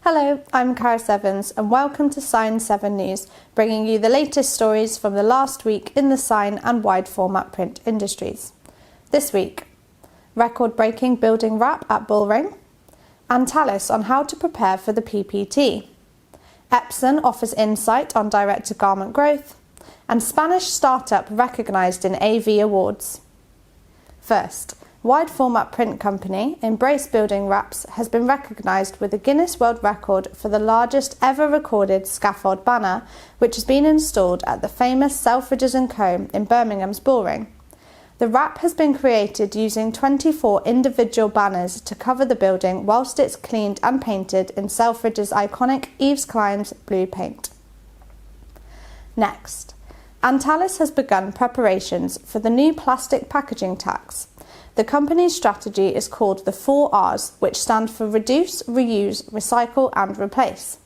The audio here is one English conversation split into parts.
Hello, I'm Karis Evans and welcome to Sign 7 News, bringing you the latest stories from the last week in the sign and wide format print industries. This week, record-breaking building wrap at Bullring, Antalis on how to prepare for the PPT, Epson offers insight on direct-to-garment growth, and Spanish startup recognised in AV Awards. First, wide format print company Embrace Building Wraps has been recognised with a Guinness World Record for the largest ever recorded scaffold banner, which has been installed at the famous Selfridges & Co in Birmingham's Bullring. The wrap has been created using 24 individual banners to cover the building whilst it's cleaned and painted in Selfridges' iconic Yves Klein's blue paint. Next, Antalis has begun preparations for the new plastic packaging tax. The company's strategy is called the 4Rs, which stand for Reduce, Reuse, Recycle and Replace.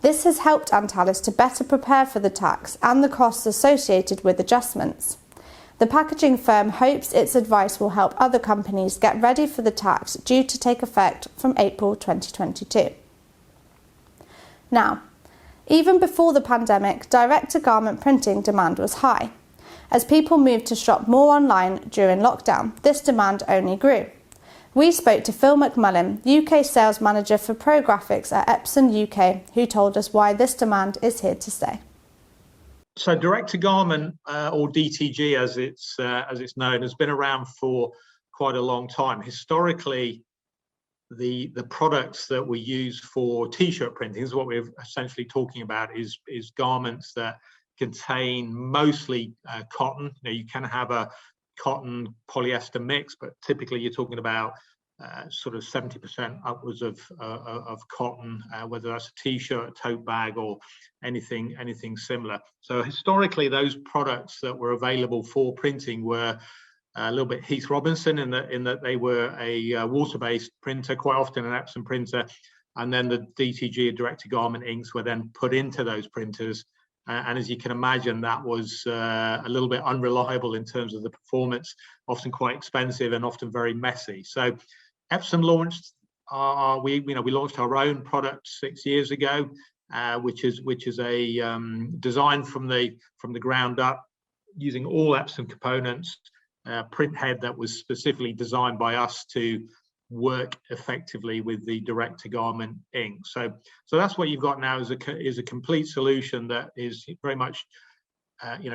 This has helped Antalis to better prepare for the tax and the costs associated with adjustments. The packaging firm hopes its advice will help other companies get ready for the tax due to take effect from April 2022. Now, even before the pandemic, direct-to-garment printing demand was high. As people moved to shop more online during lockdown, this demand only grew. We spoke to Phil McMullen, UK Sales Manager for Pro Graphics at Epson UK, who told us why this demand is here to stay. So direct-to-garment, or DTG as it's known, has been around for quite a long time. Historically, the products that we use for t-shirt printing, is what we're essentially talking about, is garments that contain mostly cotton. You can have a cotton polyester mix, but typically you're talking about sort of 70% upwards of cotton, whether that's a t-shirt, a tote bag, or anything similar. So historically, those products that were available for printing were a little bit Heath Robinson in that they were a water-based printer, quite often an Epson printer, and then the DTG direct-to-garment inks were then put into those printers. And as you can imagine, that was a little bit unreliable in terms of the performance, often quite expensive and often very messy. So Epson launched we launched our own product 6 years ago, which is a design from the ground up, using all Epson components, print head that was specifically designed by us to work effectively with the direct-to-garment ink. So that's what you've got now, is a complete solution that is very much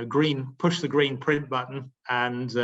green. Push the green print button and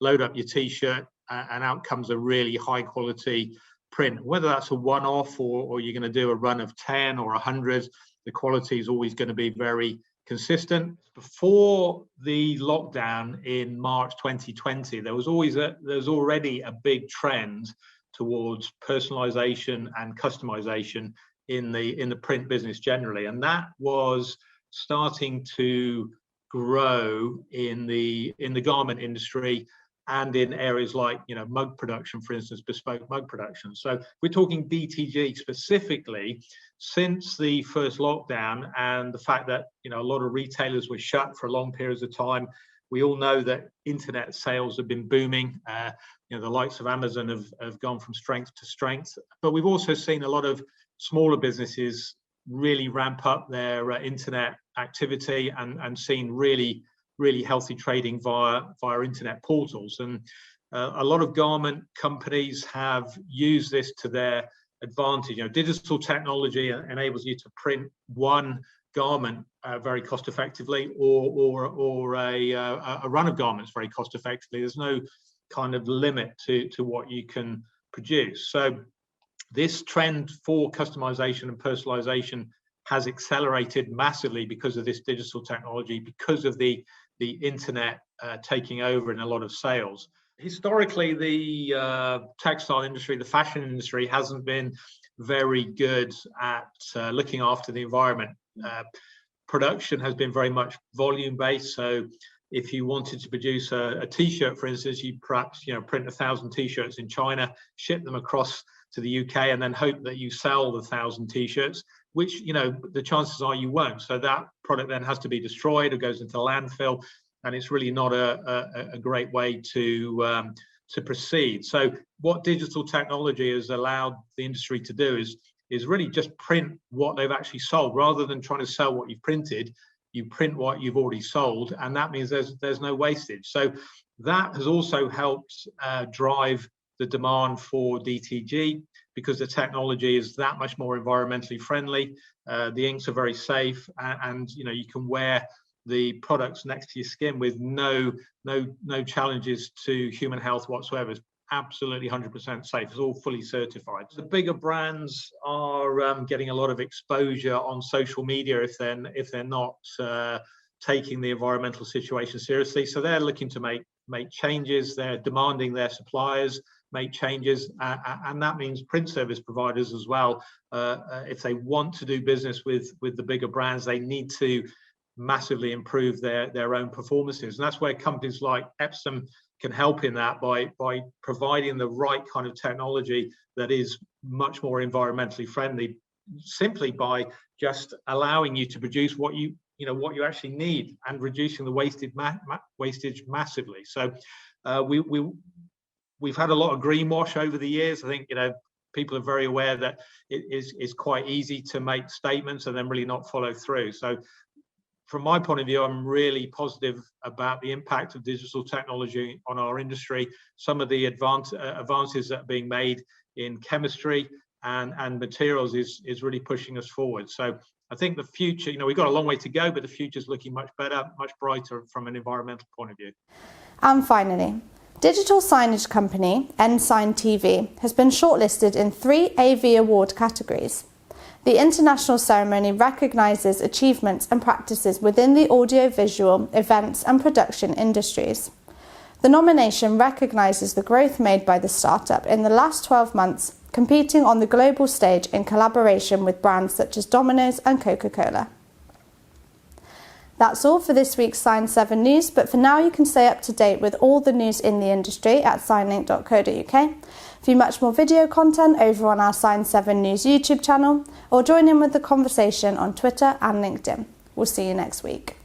load up your t-shirt, and out comes a really high quality print. Whether that's a one-off or you're going to do a run of 10 or 100, the quality is always going to be very consistent. Before the lockdown in March 2020, there was already a big trend towards personalization and customization in the print business generally, and that was starting to grow in the garment industry and in areas like mug production, for instance, bespoke mug production. So we're talking DTG specifically. Since the first lockdown and the fact that a lot of retailers were shut for long periods of time, we all know that internet sales have been booming. The likes of Amazon have gone from strength to strength, but we've also seen a lot of smaller businesses really ramp up their internet activity and seen really healthy trading via internet portals. And a lot of garment companies have used this to their advantage. Digital technology enables you to print one garment very cost effectively, or a run of garments very cost effectively. There's no kind of limit to what you can produce. So this trend for customization and personalization has accelerated massively because of this digital technology, because of the internet taking over in a lot of sales. Historically, the textile industry, the fashion industry, hasn't been very good at looking after the environment. Production has been very much volume based. So if you wanted to produce a t-shirt, for instance, you perhaps print 1,000 t-shirts in China, ship them across to the UK, and then hope that you sell the 1,000 t-shirts, which the chances are you won't. So that product then has to be destroyed or goes into landfill, and it's really not a great way to proceed. So what digital technology has allowed the industry to do is is really just print what they've actually sold. Rather than trying to sell what you've printed, you print what you've already sold, and that means there's no wastage. So that has also helped drive the demand for DTG, because the technology is that much more environmentally friendly. The inks are very safe, and you know, you can wear the products next to your skin with no challenges to human health whatsoever. It's absolutely 100% safe. It's all fully certified. The bigger brands are getting a lot of exposure on social media if they're not taking the environmental situation seriously. So they're looking to make changes. They're demanding their suppliers make changes, and that means print service providers as well. If they want to do business with the bigger brands, they need to massively improve their own performances, and that's where companies like Epson can help in that by providing the right kind of technology that is much more environmentally friendly, simply by just allowing you to produce what you actually need and reducing the wastage massively. So we've had a lot of greenwash over the years. I think, you know, people are very aware that it is quite easy to make statements and then really not follow through. So from my point of view, I'm really positive about the impact of digital technology on our industry. Some of the advances that are being made in chemistry and materials is really pushing us forward. So I think the future, you know, we've got a long way to go, but the future is looking much better, much brighter from an environmental point of view. And finally, digital signage company Ensign TV has been shortlisted in 3 AV award categories. The international ceremony recognises achievements and practices within the audiovisual, events and production industries. The nomination recognises the growth made by the startup in the last 12 months, competing on the global stage in collaboration with brands such as Domino's and Coca-Cola. That's all for this week's Sign 7 News, but for now you can stay up to date with all the news in the industry at signlink.co.uk. View much more video content over on our Sign 7 News YouTube channel, or join in with the conversation on Twitter and LinkedIn. We'll see you next week.